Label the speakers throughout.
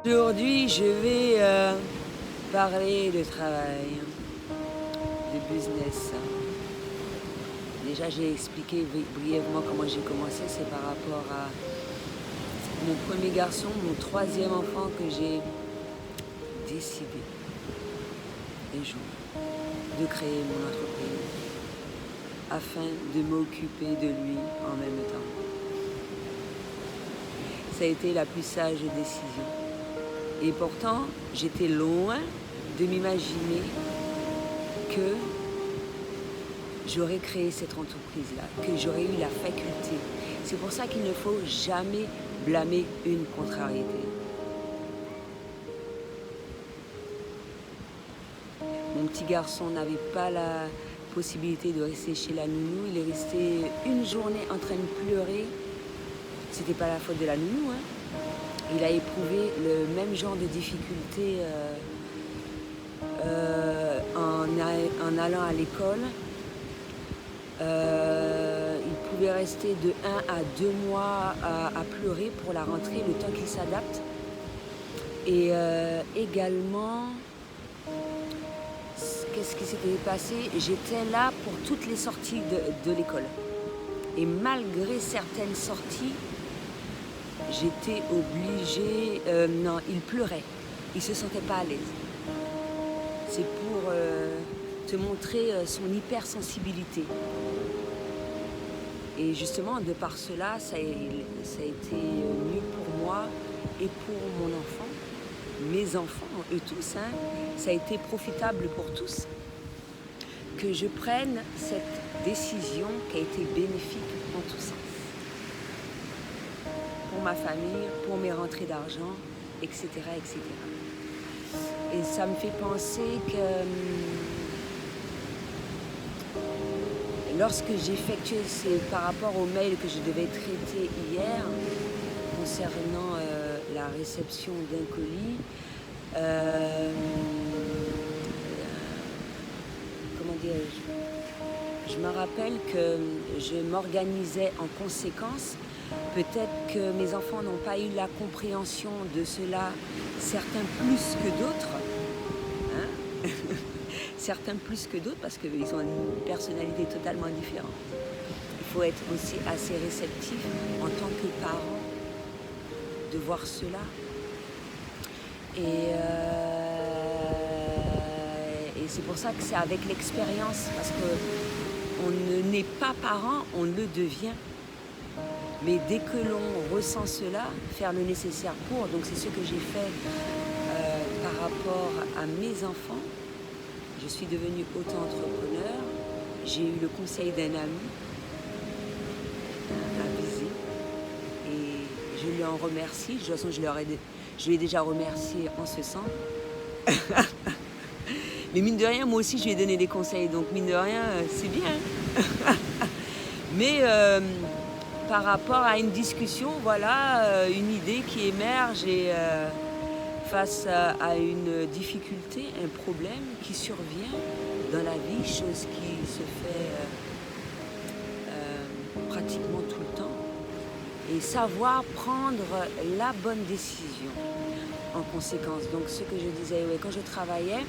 Speaker 1: Aujourd'hui, je vais parler de travail, de business. Déjà, j'ai expliqué brièvement comment j'ai commencé. C'est par rapport à mon premier garçon, mon troisième enfant que j'ai décidé un jour de créer mon entreprise afin de m'occuper de lui en même temps. Ça a été la plus sage décision. Et pourtant, j'étais loin de m'imaginer que j'aurais créé cette entreprise-là, que j'aurais eu la faculté. C'est pour ça qu'il ne faut jamais blâmer une contrariété. Mon petit garçon n'avait pas la possibilité de rester chez la nounou. Il est resté une journée en train de pleurer. C'était pas la faute de la nounou, hein. Il a éprouvé le même genre de difficulté en allant à l'école. Il pouvait rester de 1 à 2 mois à pleurer pour la rentrée, le temps qu'il s'adapte. Et également, qu'est-ce qui s'était passé? J'étais là pour toutes les sorties de l'école. Et malgré certaines sorties, j'étais obligée... non, il pleurait. Il ne se sentait pas à l'aise. C'est pour te montrer son hypersensibilité. Et justement, de par cela, ça a été mieux pour moi et pour mon enfant, mes enfants, eux tous. Hein, ça a été profitable pour tous que je prenne cette décision qui a été bénéfique en tous sens. Pour ma famille, pour mes rentrées d'argent, etc., etc. Et ça me fait penser que lorsque j'effectuais, c'est par rapport au mail que je devais traiter hier concernant la réception d'un colis, comment dirais-je, je me rappelle que je m'organisais en conséquence. Peut-être que mes enfants n'ont pas eu la compréhension de cela, certains plus que d'autres. Hein. Certains plus que d'autres parce qu'ils ont une personnalité totalement différente. Il faut être aussi assez réceptif en tant que parent de voir cela. Et c'est pour ça que c'est avec l'expérience, parce qu'on ne naît pas parent, on le devient. Mais dès que l'on ressent cela, faire le nécessaire pour, donc c'est ce que j'ai fait par rapport à mes enfants. Je suis devenue auto-entrepreneur, j'ai eu le conseil d'un ami avisé et je lui en remercie. De toute façon, je l'ai déjà remercié en ce sens. Mais mine de rien, moi aussi, je lui ai donné des conseils, donc mine de rien, c'est bien. Mais par rapport à une discussion, voilà, une idée qui émerge et face à une difficulté, un problème qui survient dans la vie, chose qui se fait pratiquement tout le temps, et savoir prendre la bonne décision en conséquence. Donc ce que je disais, ouais, quand je travaillais,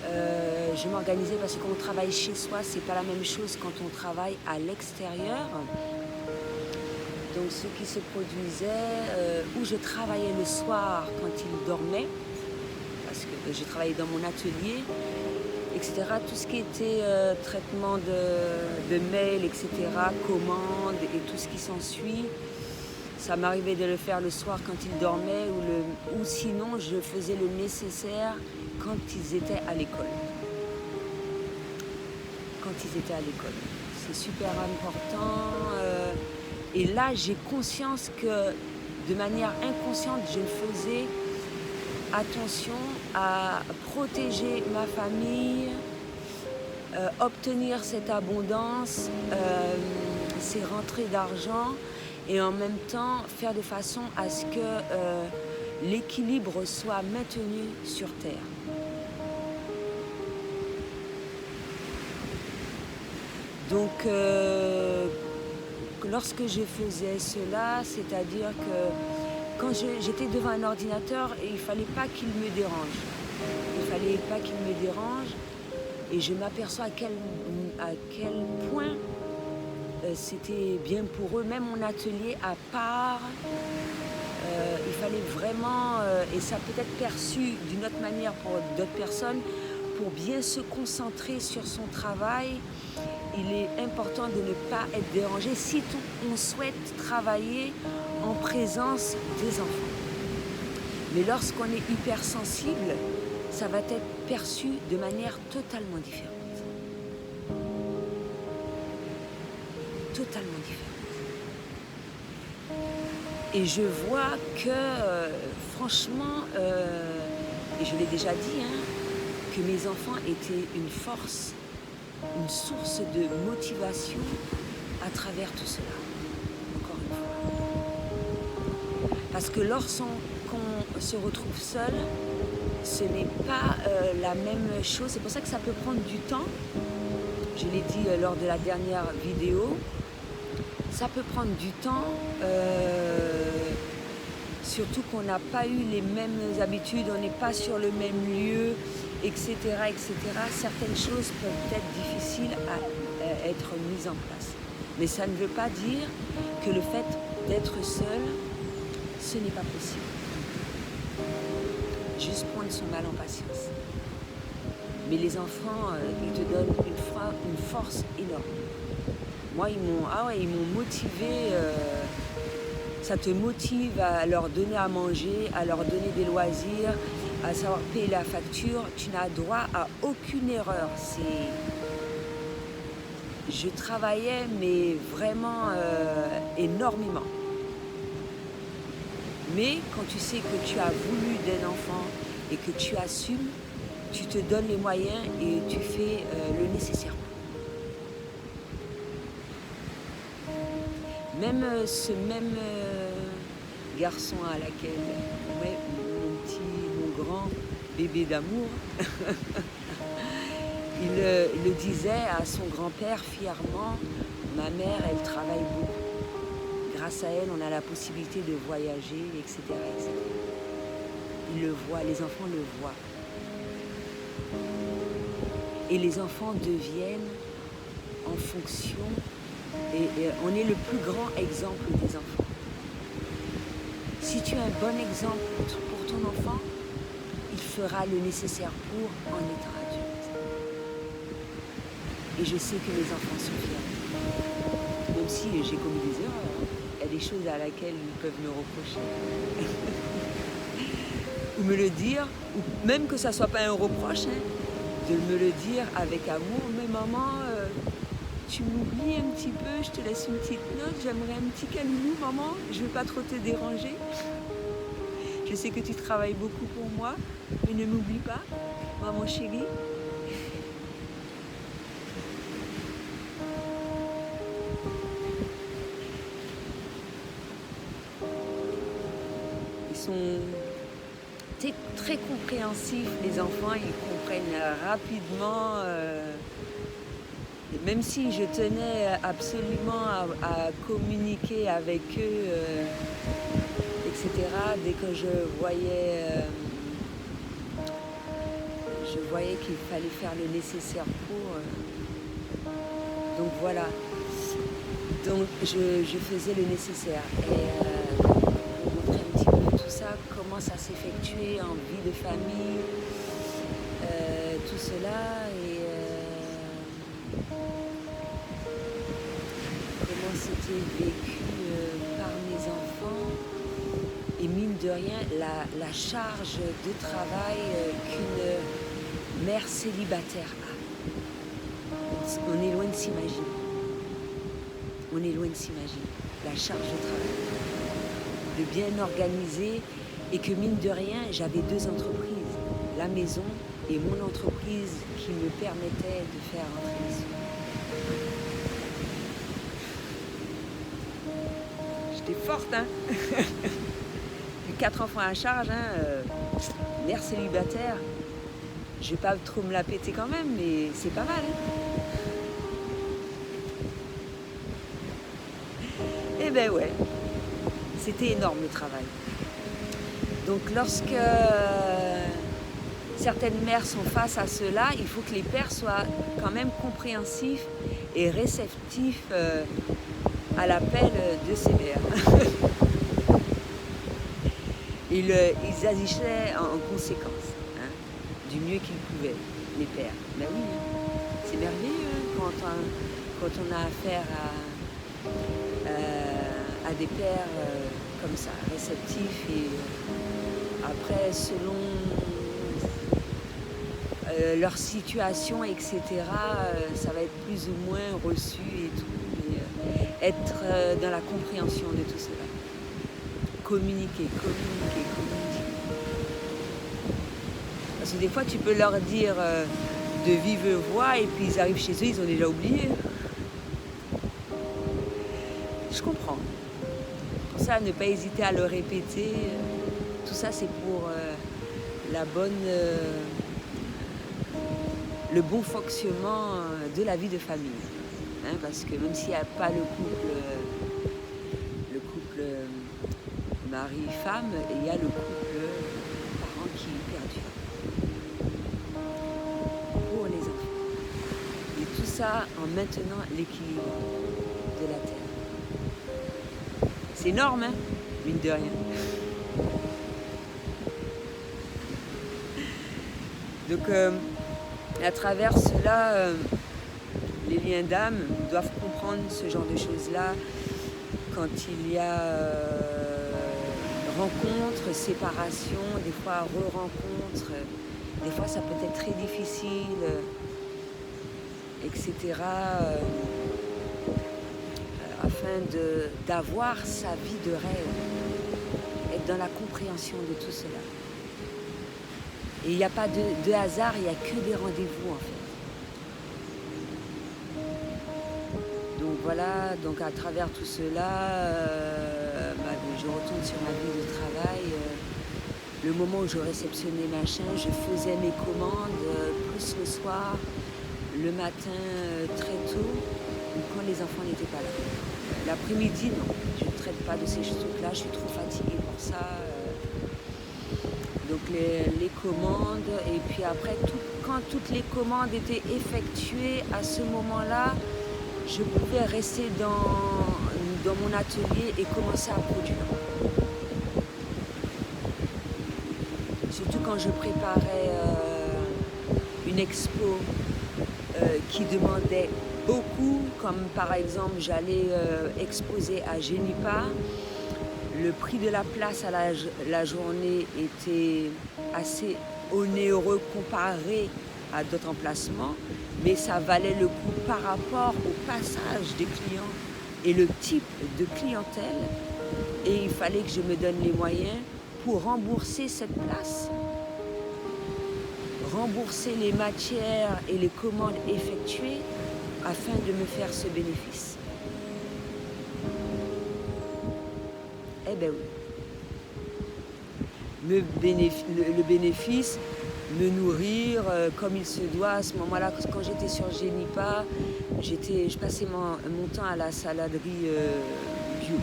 Speaker 1: je m'organisais parce que quand on travaille chez soi, c'est pas la même chose quand on travaille à l'extérieur. Donc ce qui se produisait, où je travaillais le soir quand il dormait, parce que je travaillais dans mon atelier, etc. Tout ce qui était traitement de mails, etc., commandes et tout ce qui s'ensuit, ça m'arrivait de le faire le soir quand il dormait ou sinon je faisais le nécessaire quand ils étaient à l'école. Quand ils étaient à l'école. C'est super important. Et là, j'ai conscience que de manière inconsciente, je faisais attention à protéger ma famille, obtenir cette abondance, ces rentrées d'argent et en même temps faire de façon à ce que l'équilibre soit maintenu sur Terre. Donc, lorsque je faisais cela, c'est-à-dire que quand j'étais devant un ordinateur, il ne fallait pas qu'il me dérange. Il ne fallait pas qu'il me dérange. Et je m'aperçois à quel point c'était bien pour eux. Même mon atelier à part, il fallait vraiment, et ça peut être perçu d'une autre manière pour d'autres personnes, pour bien se concentrer sur son travail, il est important de ne pas être dérangé si on souhaite travailler en présence des enfants. Mais lorsqu'on est hypersensible, ça va être perçu de manière totalement différente. Totalement différente. Et je vois que, franchement, et je l'ai déjà dit, hein, que mes enfants étaient une force, une source de motivation à travers tout cela. Encore une fois. Parce que lorsqu'on se retrouve seul, ce n'est pas la même chose. C'est pour ça que ça peut prendre du temps. Je l'ai dit lors de la dernière vidéo. Ça peut prendre du temps, surtout qu'on n'a pas eu les mêmes habitudes, on n'est pas sur le même lieu, etc., etc. Certaines choses peuvent être difficiles à être mises en place. Mais ça ne veut pas dire que le fait d'être seul, ce n'est pas possible. Juste prendre son mal en patience. Mais les enfants, ils te donnent une force énorme. Moi, ils m'ont motivé, ça te motive à leur donner à manger, à leur donner des loisirs, à savoir payer la facture. Tu n'as droit à aucune erreur. Je travaillais, mais vraiment énormément. Mais quand tu sais que tu as voulu d'un enfant et que tu assumes, tu te donnes les moyens et tu fais le nécessaire. Même ce même garçon à laquelle, ouais, mon grand bébé d'amour, il le disait à son grand-père fièrement, ma mère, elle travaille beaucoup. Grâce à elle, on a la possibilité de voyager, etc., etc. Il le voit, les enfants le voient. Et les enfants deviennent en fonction. Et on est le plus grand exemple des enfants. Si tu es un bon exemple pour ton enfant, il fera le nécessaire pour en étant adulte. Et je sais que mes enfants sont fiers. Même si j'ai commis des erreurs, il y a des choses à laquelle ils peuvent me reprocher. Ou me le dire, ou même que ça ne soit pas un reproche, hein, de me le dire avec amour. Mais maman, tu m'oublies un petit peu, je te laisse une petite note, j'aimerais un petit câlinou, maman, je ne veux pas trop te déranger. Je sais que tu travailles beaucoup pour moi, mais ne m'oublie pas, maman chérie. Ils sont très compréhensifs, les enfants, ils comprennent rapidement. Même si je tenais absolument à communiquer avec eux, etc., dès que je voyais qu'il fallait faire le nécessaire pour. Donc voilà. Donc je faisais le nécessaire. Et pour montrer un petit peu tout ça, comment ça s'effectuait en vie de famille, tout cela. Et comment c'était vécu par mes enfants et mine de rien la charge de travail qu'une mère célibataire a. On est loin de s'imaginer. On est loin de s'imaginer la charge de travail, de bien organiser et que mine de rien j'avais deux entreprises, la maison et mon entreprise qui me permettait de faire rentrer les sous. J'étais forte, hein. 4 enfants à charge, hein, mère célibataire. Je vais pas trop me la péter quand même, mais c'est pas mal. Hein. Eh ben ouais, c'était énorme le travail. Donc lorsque certaines mères sont face à cela, il faut que les pères soient quand même compréhensifs et réceptifs à l'appel de ces mères. Ils agissaient en conséquence, hein, du mieux qu'ils pouvaient, les pères. Ben oui, c'est merveilleux quand on a affaire à des pères comme ça, réceptifs et après selon leur situation, etc., ça va être plus ou moins reçu et tout, mais être dans la compréhension de tout cela. Communiquer. Parce que des fois, tu peux leur dire de vive voix et puis ils arrivent chez eux, ils ont déjà oublié. Je comprends. Pour ça, ne pas hésiter à le répéter. Tout ça, c'est pour le bon fonctionnement de la vie de famille. Hein, parce que même s'il n'y a pas le couple mari-femme, il y a le couple parent qui perdure pour les enfants. Et tout ça en maintenant l'équilibre de la terre. C'est énorme, hein, mine de rien. Donc, à travers cela, les liens d'âme doivent comprendre ce genre de choses-là quand il y a rencontre, séparation, des fois re-rencontre, des fois ça peut être très difficile, etc. Afin d'avoir sa vie de rêve, être dans la compréhension de tout cela. Et il n'y a pas de hasard, il n'y a que des rendez-vous en fait. Donc voilà, donc à travers tout cela, je retourne sur ma vie de travail. Le moment où je réceptionnais machin, je faisais mes commandes plus le soir, le matin très tôt, quand les enfants n'étaient pas là. L'après-midi, non, je ne traite pas de ces trucs-là, je suis trop fatiguée pour ça. Donc les commandes, et puis après, quand toutes les commandes étaient effectuées à ce moment-là, je pouvais rester dans mon atelier et commencer à produire. Surtout quand je préparais une expo qui demandait beaucoup, comme par exemple j'allais exposer à Genipa. Le prix de la place à la journée était assez onéreux comparé à d'autres emplacements, mais ça valait le coup par rapport au passage des clients et le type de clientèle. Et il fallait que je me donne les moyens pour rembourser cette place, rembourser les matières et les commandes effectuées afin de me faire ce bénéfice. Eh bien oui. Le bénéfice, me nourrir comme il se doit. À ce moment-là, quand j'étais sur Genipa, je passais mon temps à la saladerie bio.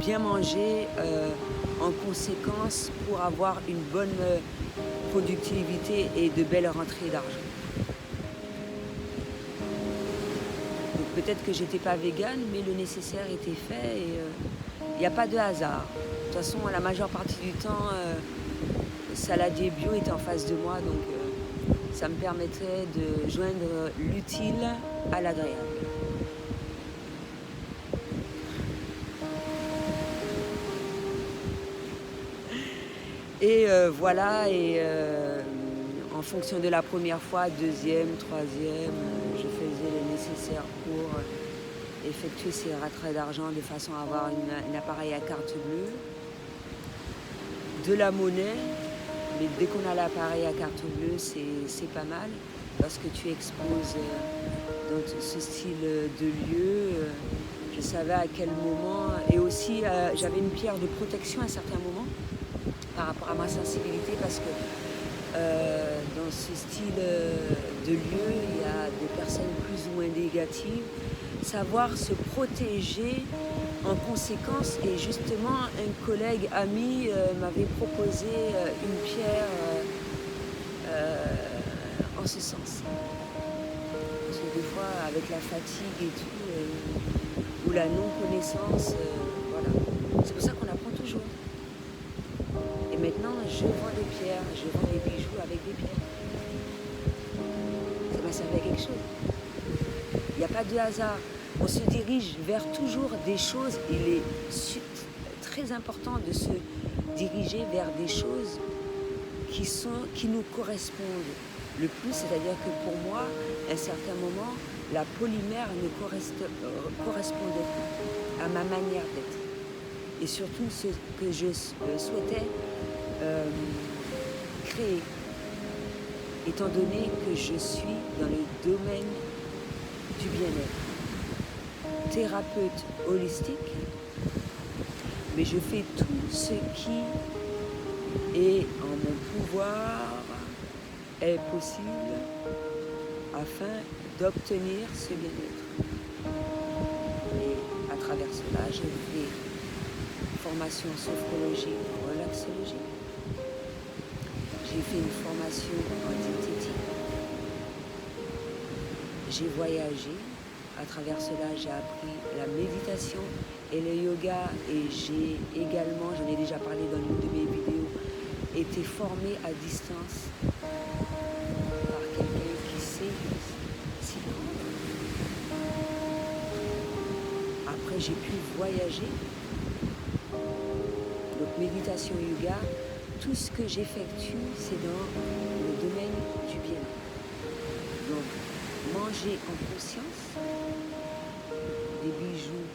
Speaker 1: Bien manger en conséquence pour avoir une bonne productivité et de belles rentrées d'argent. Peut-être que j'étais pas végane, mais le nécessaire était fait et il n'y a pas de hasard. De toute façon, la majeure partie du temps, le saladier bio était en face de moi, donc ça me permettait de joindre l'utile à l'agréable. Et voilà, et en fonction de la première fois, deuxième, troisième, je faisais le nécessaire pour effectuer ces rentrées d'argent de façon à avoir un appareil à carte bleue, de la monnaie, mais dès qu'on a l'appareil à carte bleue, c'est pas mal parce que tu exposes dans ce style de lieu. Je savais à quel moment, et aussi j'avais une pierre de protection à un certain moment par rapport à ma sensibilité parce que dans ce style de lieux, il y a des personnes plus ou moins négatives. Savoir se protéger en conséquence. Et justement, un collègue ami m'avait proposé une pierre en ce sens. Parce que des fois, avec la fatigue et tout, ou la non-connaissance, voilà. C'est pour ça qu'on apprend toujours. Et maintenant, je vends des pierres, je vends des bijoux avec des pierres. Ça m'a servi à quelque chose. Il n'y a pas de hasard. On se dirige vers toujours des choses. Il est très important de se diriger vers des choses qui nous correspondent le plus. C'est-à-dire que pour moi, à un certain moment, la polymère ne correspondait plus à ma manière d'être. Et surtout ce que je souhaitais créer, étant donné que je suis dans le domaine du bien-être. Thérapeute holistique, mais je fais tout ce qui est en mon pouvoir, est possible, afin d'obtenir ce bien-être. Et à travers cela, j'ai fait formation en sophrologie, relaxologie. J'ai fait une formation en diététique. J'ai voyagé. À travers cela, j'ai appris la méditation et le yoga. Et j'ai également, j'en ai déjà parlé dans une de mes vidéos, été formée à distance par quelqu'un qui sait s'y prendre. Après, j'ai pu voyager. Donc, méditation, yoga, tout ce que j'effectue, c'est dans le domaine du bien-être. Donc, manger en conscience, des bijoux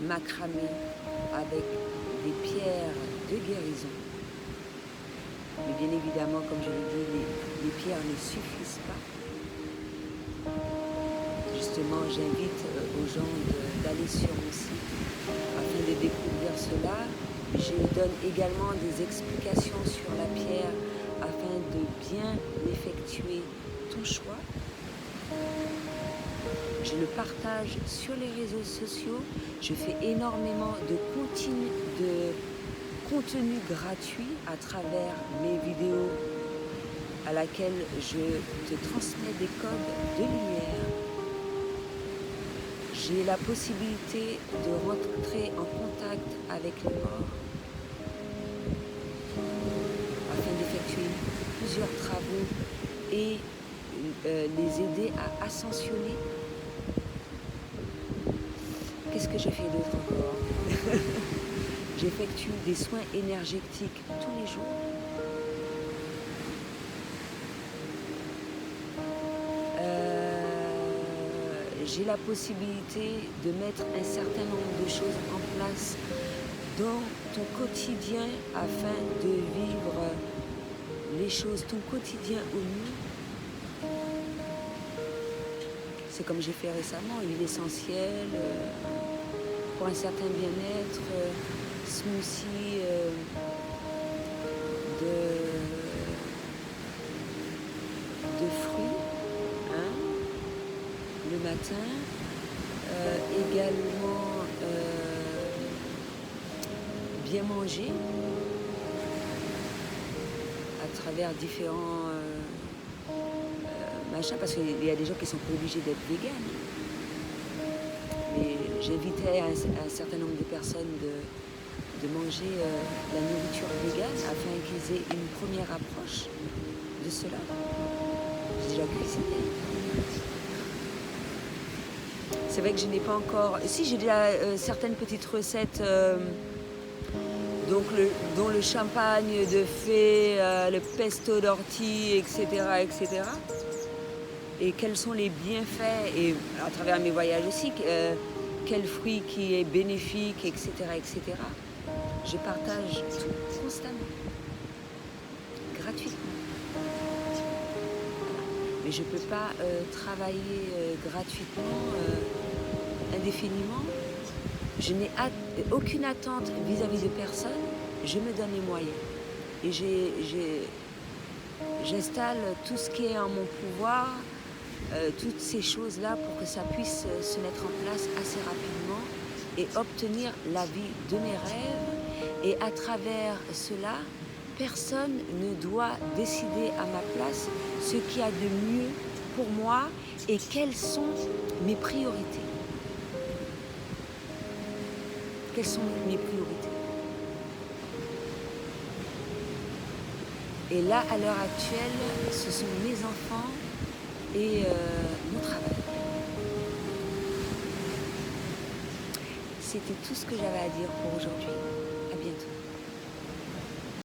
Speaker 1: macramés avec des pierres de guérison. Mais bien évidemment, comme je l'ai dit, les pierres ne suffisent pas. Justement, j'invite aux gens d'aller sur mon site afin de découvrir cela. Je donne également des explications sur la pierre afin de bien effectuer ton choix. Je le partage sur les réseaux sociaux. Je fais énormément de contenu gratuit à travers mes vidéos à laquelle je te transmets des codes de lumière. J'ai la possibilité de rentrer en contact avec les morts afin d'effectuer plusieurs travaux et les aider à ascensionner. Qu'est-ce que je fais d'autre encore? J'effectue des soins énergétiques tous les jours. J'ai la possibilité de mettre un certain nombre de choses en place dans ton quotidien afin de vivre les choses, ton quotidien au mieux. C'est comme j'ai fait récemment, l'huile essentielle pour un certain bien-être, smoothie de fruits, hein, le matin, également bien manger à travers différents machins, parce qu'il y a des gens qui sont pas obligés d'être véganes. Mais j'invitais un certain nombre de personnes de manger la nourriture végane afin qu'ils aient une première approche de cela. J'ai déjà cuisiné. C'est vrai que je n'ai pas encore... Si, j'ai déjà certaines petites recettes, dont le champagne de fée, le pesto d'ortie, etc., etc. Et quels sont les bienfaits, et à travers mes voyages aussi, quel fruit qui est bénéfique, etc., etc. Je partage tout constamment, gratuitement. Mais je ne peux pas travailler gratuitement, indéfiniment. Je n'ai aucune attente vis-à-vis de personne. Je me donne les moyens. Et J'installe tout ce qui est en mon pouvoir, toutes ces choses-là pour que ça puisse se mettre en place assez rapidement et obtenir la vie de mes rêves. Et à travers cela, personne ne doit décider à ma place ce qu'il y a de mieux pour moi et quelles sont mes priorités. Quelles sont mes priorités? Et là, à l'heure actuelle, ce sont mes enfants et mon travail. C'était tout ce que j'avais à dire pour aujourd'hui.